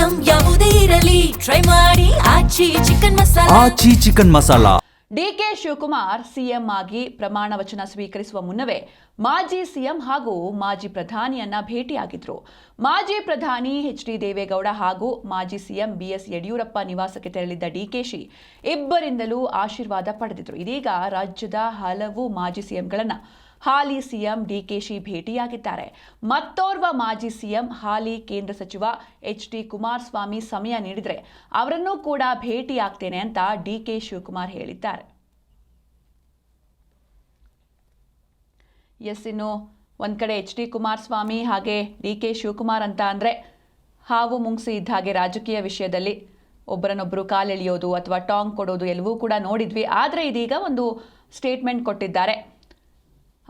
Item ಯಾವುದೇ ಇರಲಿ try ಮಾಡಿ Aachi chicken masala. DK Shivakumar CM ಆಗಿ ಪ್ರಮಾಣ ವಚನ ಸ್ವೀಕರಿಸುವ ಮುನ್ನವೇ ಮಾಜಿ ಸಿಎಂ ಹಾಗೂ ಮಾಜಿ ಪ್ರಧಾನಿಯನ್ನ ಭೇಟಿಯಾಗಿದ್ರು. ಮಾಜಿ ಪ್ರಧಾನಿ ಎಚ್.ಡಿ. ದೇವೇಗೌಡ ಹಾಗೂ ಮಾಜಿ ಸಿಎಂ ಬಿ.ಎಸ್. ಯಡಿಯೂರಪ್ಪ ನಿವಾಸಕ್ಕೆ ತೆರಳಿದ್ದ ಡಿಕೆಶಿ ಇಬ್ಬರಿಂದಲೂ ಆಶೀರ್ವಾದ ಪಡೆದಿದ್ರು. ಇದೀಗ ರಾಜ್ಯದ ಹಲವು ಮಾಜಿ ಸಿಎಂಗಳನ್ನ ಹಾಲಿ ಸಿಎಂ ಡಿಕೆಶಿ ಭೇಟಿಯಾಗಿದ್ದಾರೆ. ಮತ್ತೋರ್ವ ಮಾಜಿ ಸಿಎಂ ಹಾಲಿ ಕೇಂದ್ರ ಸಚಿವ ಎಚ್.ಡಿ. ಕುಮಾರಸ್ವಾಮಿ ಸಮಯ ನೀಡಿದರೆ ಅವರನ್ನೂ ಕೂಡ ಭೇಟಿಯಾಗ್ತೇನೆ ಅಂತ ಡಿಕೆ ಶಿವಕುಮಾರ್ ಹೇಳಿದ್ದಾರೆ. ಇನ್ನು ಒಂದ್ ಕಡೆ ಎಚ್.ಡಿ. ಕುಮಾರಸ್ವಾಮಿ ಹಾಗೆ ಡಿಕೆ ಶಿವಕುಮಾರ್ ಅಂತ ಅಂದ್ರೆ ಹಾವು ಮುಂಗ್ಸಿ ಇದ್ದ ಹಾಗೆ ರಾಜಕೀಯ ವಿಷಯದಲ್ಲಿ ಒಬ್ಬರನ್ನೊಬ್ಬರು ಕಾಲೆಳೆಯೋದು ಅಥವಾ ಟಾಂಗ್ ಕೊಡೋದು ಎಲ್ಲವೂ ಕೂಡ ನೋಡಿದ್ವಿ. ಆದರೆ ಇದೀಗ ಒಂದು ಸ್ಟೇಟ್ಮೆಂಟ್ ಕೊಟ್ಟಿದ್ದಾರೆ.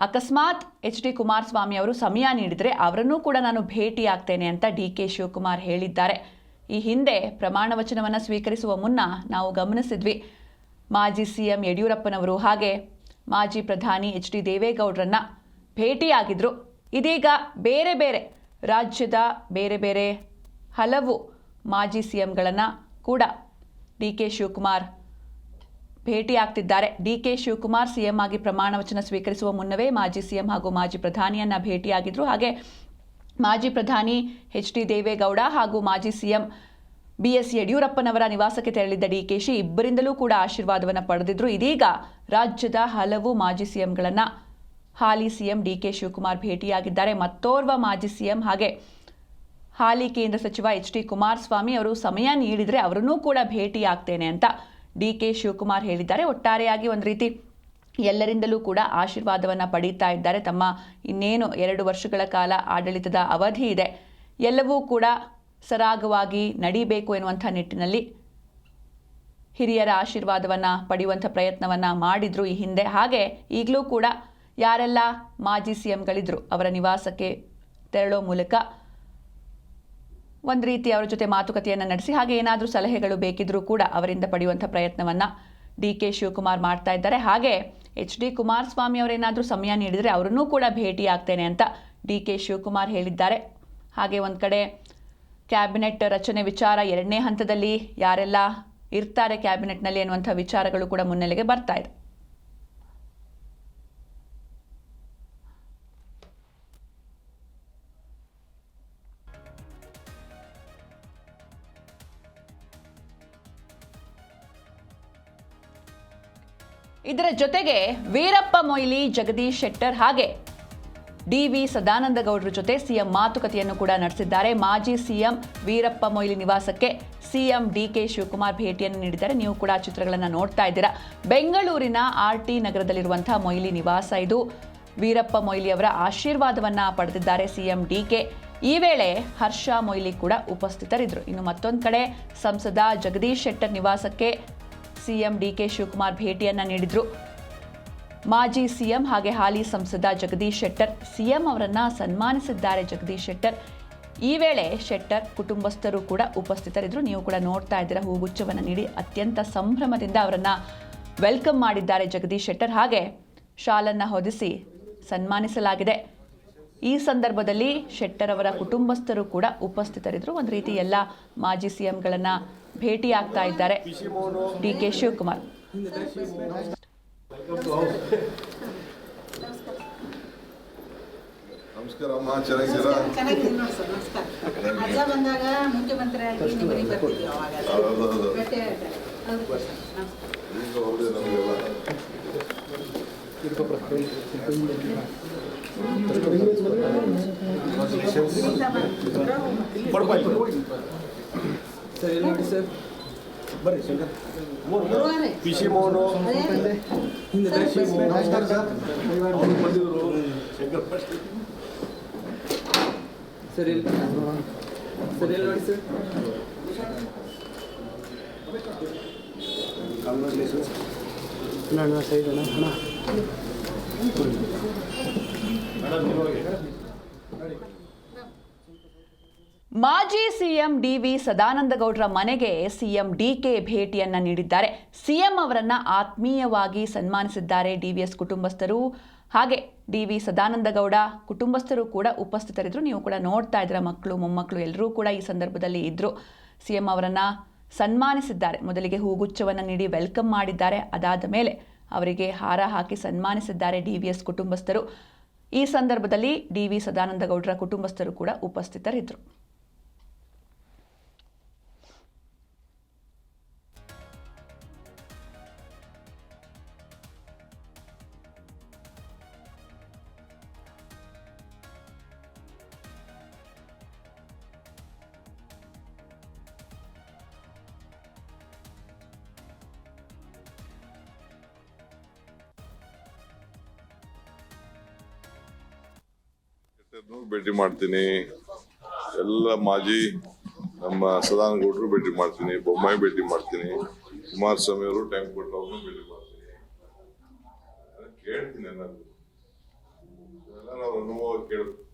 ಅಕಸ್ಮಾತ್ ಎಚ್.ಡಿ. ಕುಮಾರಸ್ವಾಮಿ ಅವರು ಸಮಯ ನೀಡಿದರೆ ಅವರನ್ನೂ ಕೂಡ ನಾನು ಭೇಟಿ ಆಗ್ತೇನೆ ಅಂತ ಡಿಕೆ ಶಿವಕುಮಾರ್ ಹೇಳಿದ್ದಾರೆ. ಈ ಹಿಂದೆ ಪ್ರಮಾಣ ವಚನವನ್ನು ಸ್ವೀಕರಿಸುವ ಮುನ್ನ ನಾವು ಗಮನಿಸಿದ್ವಿ, ಮಾಜಿ ಸಿಎಂ ಯಡಿಯೂರಪ್ಪನವರು ಹಾಗೆ ಮಾಜಿ ಪ್ರಧಾನಿ ಎಚ್.ಡಿ. ದೇವೇಗೌಡರನ್ನ ಭೇಟಿಯಾಗಿದ್ರು. ಇದೀಗ ಬೇರೆ ಬೇರೆ ರಾಜ್ಯದ ಬೇರೆ ಬೇರೆ ಹಲವು ಮಾಜಿ ಸಿಎಂಗಳನ್ನು ಕೂಡ ಡಿಕೆ ಶಿವಕುಮಾರ್ ಭೇಟಿಯಾಗ್ತಿದ್ದಾರೆ. ಡಿಕೆ ಶಿವಕುಮಾರ್ ಸಿಎಂ ಆಗಿ ಪ್ರಮಾಣ ವಚನ ಸ್ವೀಕರಿಸುವ ಮುನ್ನವೇ ಮಾಜಿ ಸಿಎಂ ಹಾಗೂ ಮಾಜಿ ಪ್ರಧಾನಿಯನ್ನ ಭೇಟಿಯಾಗಿದ್ರು. ಹಾಗೆ ಮಾಜಿ ಪ್ರಧಾನಿ ಎಚ್.ಡಿ. ದೇವೇಗೌಡ ಹಾಗೂ ಮಾಜಿ ಸಿಎಂ ಬಿ.ಎಸ್. ಯಡಿಯೂರಪ್ಪನವರ ನಿವಾಸಕ್ಕೆ ತೆರಳಿದ್ದ ಡಿಕೆಶಿ ಇಬ್ಬರಿಂದಲೂ ಕೂಡ ಆಶೀರ್ವಾದವನ್ನು ಪಡೆದಿದ್ರು. ಇದೀಗ ರಾಜ್ಯದ ಹಲವು ಮಾಜಿ ಸಿಎಂಗಳನ್ನ ಹಾಲಿ ಸಿಎಂ ಡಿಕೆ ಶಿವಕುಮಾರ್ ಭೇಟಿಯಾಗಿದ್ದಾರೆ. ಮತ್ತೋರ್ವ ಮಾಜಿ ಸಿಎಂ ಹಾಗೆ ಹಾಲಿ ಕೇಂದ್ರ ಸಚಿವ ಎಚ್.ಡಿ. ಕುಮಾರಸ್ವಾಮಿ ಅವರು ಸಮಯ ನೀಡಿದರೆ ಅವರನ್ನೂ ಕೂಡ ಭೇಟಿಯಾಗ್ತೇನೆ ಅಂತ ಡಿಕೆ ಶಿವಕುಮಾರ್ ಹೇಳಿದ್ದಾರೆ. ಒಟ್ಟಾರೆಯಾಗಿ ಒಂದು ರೀತಿ ಎಲ್ಲರಿಂದಲೂ ಕೂಡ ಆಶೀರ್ವಾದವನ್ನು ಪಡೀತಾ ಇದ್ದಾರೆ. ತಮ್ಮ ಇನ್ನೇನು 2 ವರ್ಷಗಳ ಕಾಲ ಆಡಳಿತದ ಅವಧಿ ಇದೆ, ಎಲ್ಲವೂ ಕೂಡ ಸರಾಗವಾಗಿ ನಡೀಬೇಕು ಎನ್ನುವಂಥ ನಿಟ್ಟಿನಲ್ಲಿ ಹಿರಿಯರ ಆಶೀರ್ವಾದವನ್ನು ಪಡೆಯುವಂಥ ಪ್ರಯತ್ನವನ್ನು ಮಾಡಿದ್ರು ಈ ಹಿಂದೆ. ಹಾಗೆ ಈಗಲೂ ಕೂಡ ಯಾರೆಲ್ಲ ಮಾಜಿ ಸಿಎಂಗಳಿದ್ರು ಅವರ ನಿವಾಸಕ್ಕೆ ತೆರಳೋ ಮೂಲಕ ಒಂದು ರೀತಿ ಅವರ ಜೊತೆ ಮಾತುಕತೆಯನ್ನು ನಡೆಸಿ ಹಾಗೆ ಏನಾದರೂ ಸಲಹೆಗಳು ಬೇಕಿದ್ರೂ ಕೂಡ ಅವರಿಂದ ಪಡೆಯುವಂಥ ಪ್ರಯತ್ನವನ್ನು ಡಿಕೆ ಶಿವಕುಮಾರ್ ಮಾಡ್ತಾ ಇದ್ದಾರೆ. ಹಾಗೆ ಎಚ್.ಡಿ. ಕುಮಾರಸ್ವಾಮಿ ಅವರೇನಾದರೂ ಸಮಯ ನೀಡಿದರೆ ಅವರನ್ನೂ ಕೂಡ ಭೇಟಿ ಆಗ್ತೇನೆ ಅಂತ ಡಿಕೆ ಶಿವಕುಮಾರ್ ಹೇಳಿದ್ದಾರೆ. ಹಾಗೆ ಒಂದು ಕಡೆ ಕ್ಯಾಬಿನೆಟ್ ರಚನೆ ವಿಚಾರ 2ನೇ ಹಂತದಲ್ಲಿ ಯಾರೆಲ್ಲ ಇರ್ತಾರೆ ಕ್ಯಾಬಿನೆಟ್ನಲ್ಲಿ ಅನ್ನುವಂಥ ವಿಚಾರಗಳು ಕೂಡ ಮುನ್ನೆಲೆಗೆ ಬರ್ತಾ ಇದೆ. ಇದರ ಜೊತೆಗೆ ವೀರಪ್ಪ ಮೊಯ್ಲಿ, ಜಗದೀಶ್ ಶೆಟ್ಟರ್ ಹಾಗೆ ಡಿ.ವಿ. ಸದಾನಂದ ಗೌಡರ ಜೊತೆ ಸಿಎಂ ಮಾತುಕತೆಯನ್ನು ಕೂಡ ನಡೆಸಿದ್ದಾರೆ. ಮಾಜಿ ಸಿಎಂ ವೀರಪ್ಪ ಮೊಯ್ಲಿ ನಿವಾಸಕ್ಕೆ ಸಿಎಂ ಡಿಕೆ ಶಿವಕುಮಾರ್ ಭೇಟಿಯನ್ನು ನೀಡಿದ್ದಾರೆ. ನೀವು ಕೂಡ ಚಿತ್ರಗಳನ್ನು ನೋಡ್ತಾ ಇದ್ದೀರಾ. ಬೆಂಗಳೂರಿನ ಆರ್.ಟಿ. ನಗರದಲ್ಲಿರುವಂತಹ ಮೊಯ್ಲಿ ನಿವಾಸ ಇದು. ವೀರಪ್ಪ ಮೊಯ್ಲಿ ಅವರ ಆಶೀರ್ವಾದವನ್ನ ಪಡೆದಿದ್ದಾರೆ ಸಿಎಂ ಡಿಕೆ. ಈ ವೇಳೆ ಹರ್ಷ ಮೊಯ್ಲಿ ಕೂಡ ಉಪಸ್ಥಿತರಿದ್ದರು. ಇನ್ನು ಮತ್ತೊಂದು ಕಡೆ ಸಂಸದ ಜಗದೀಶ್ ಶೆಟ್ಟರ್ ನಿವಾಸಕ್ಕೆ ಸಿಎಂ ಡಿಕೆ ಶಿವಕುಮಾರ್ ಭೇಟಿಯನ್ನ ನೀಡಿದ್ರು. ಮಾಜಿ ಸಿಎಂ ಹಾಗೆ ಹಾಲಿ ಸಂಸದ ಜಗದೀಶ್ ಶೆಟ್ಟರ್ ಸಿಎಂ ಅವರನ್ನ ಸನ್ಮಾನಿಸಿದ್ದಾರೆ. ಜಗದೀಶ್ ಶೆಟ್ಟರ್ ಈ ವೇಳೆ ಶೆಟ್ಟರ್ ಕುಟುಂಬಸ್ಥರು ಕೂಡ ಉಪಸ್ಥಿತರಿದ್ದರು. ನೀವು ಕೂಡ ನೋಡ್ತಾ ಇದ್ದೀರಾ, ಹೂಗುಚ್ಛವನ್ನು ನೀಡಿ ಅತ್ಯಂತ ಸಂಭ್ರಮದಿಂದ ಅವರನ್ನ ವೆಲ್ಕಮ್ ಮಾಡಿದ್ದಾರೆ ಜಗದೀಶ್ ಶೆಟ್ಟರ್. ಹಾಗೆ ಶಾಲನ್ನ ಹೊದಿಸಿ ಸನ್ಮಾನಿಸಲಾಗಿದೆ. ಈ ಸಂದರ್ಭದಲ್ಲಿ ಶೆಟ್ಟರ್ ಅವರ ಕುಟುಂಬಸ್ಥರು ಕೂಡ ಉಪಸ್ಥಿತರಿದ್ದರು. ಒಂದು ರೀತಿ ಎಲ್ಲ ಮಾಜಿ ಸಿಎಂಗಳನ್ನ ಭೇಟಿ ಆಗ್ತಾ ಇದ್ದಾರೆ ಡಿಕೆ ಶಿವಕುಮಾರ್. ನಮಸ್ಕಾರ ಅಮ್ಮ, ಚೆನ್ನಾಗಿದ್ದೀರಾ? ಅಜ್ಜ ಬಂದಾಗ ಮುಖ್ಯಮಂತ್ರಿ ಆಗಿ ನಿಮಗೆ ಬರ್ತಿದ್ವಿ ಅವಾಗ. ಸರ್ ಎಲ್ಲಿ ನೋಡಿ ಸರ್, ಬರ್ರಿ ಶಂಕರ್ ಪಿ ಸಿ ಮೋಹನು ಹಿಂದೆ ನಮಸ್ಕಾರ ಸರ್ ಬಂದಿದ್ರು ಶಂಕರ್ ಸರ್ ಎಲ್ಲಿ ಸರ್ ಎಲ್ಲಿ ನೋಡಿ ಸರ್. ಕಂಗ್ರಾಚುಲೇಷನ್ಸ್ ಅಣ್ಣ ಸೈಡ್ ಅಣ್ಣ ಅಣ್ಣ ಮಾಜಿ ಸಿಎಂ ಡಿ.ವಿ. ಸದಾನಂದ ಗೌಡರ ಮನೆಗೆ ಸಿಎಂ ಡಿಕೆ ಭೇಟಿಯನ್ನ ನೀಡಿದ್ದಾರೆ. ಸಿಎಂ ಅವರನ್ನ ಆತ್ಮೀಯವಾಗಿ ಸನ್ಮಾನಿಸಿದ್ದಾರೆ ಡಿವಿಎಸ್ ಕುಟುಂಬಸ್ಥರು. ಹಾಗೆ ಡಿ.ವಿ. ಸದಾನಂದ ಗೌಡ ಕುಟುಂಬಸ್ಥರು ಕೂಡ ಉಪಸ್ಥಿತರಿದ್ದರು. ನೀವು ಕೂಡ ನೋಡ್ತಾ ಇದ್ದೀರಾ, ಮಕ್ಕಳು ಮೊಮ್ಮಕ್ಕಳು ಎಲ್ಲರೂ ಕೂಡ ಈ ಸಂದರ್ಭದಲ್ಲಿ ಇದ್ದರು. ಸಿಎಂ ಅವರನ್ನ ಸನ್ಮಾನಿಸಿದ್ದಾರೆ. ಮೊದಲಿಗೆ ಹೂಗುಚ್ಛವನ್ನು ನೀಡಿ ವೆಲ್ಕಮ್ ಮಾಡಿದ್ದಾರೆ. ಅದಾದ ಮೇಲೆ ಅವರಿಗೆ ಹಾರ ಹಾಕಿ ಸನ್ಮಾನಿಸಿದ್ದಾರೆ DVS ಕುಟುಂಬಸ್ಥರು. ಈ ಸಂದರ್ಭದಲ್ಲಿ DV ಸದಾನಂದ ಗೌಡರ ಕುಟುಂಬಸ್ಥರು ಕೂಡ ಉಪಸ್ಥಿತರಿದ್ದರು. ಭೇಟಿ ಮಾಡ್ತೀನಿ, ಎಲ್ಲ ಮಾಜಿ ನಮ್ಮ ಸದಾನಂದ ಗೌಡರು ಭೇಟಿ ಮಾಡ್ತೀನಿ, ಬೊಮ್ಮಾಯಿ ಭೇಟಿ ಮಾಡ್ತೀನಿ, ಕುಮಾರಸ್ವಾಮಿ ಅವರು ಟೈಮ್ ಕೊಟ್ಟು ಅವ್ರನ್ನೂ ಭೇಟಿ ಮಾಡ್ತೀನಿ. ಕೇಳ್ತೀನಿ, ನಾನು ಅನುಭವ ಕೇಳ್ತೀನಿ.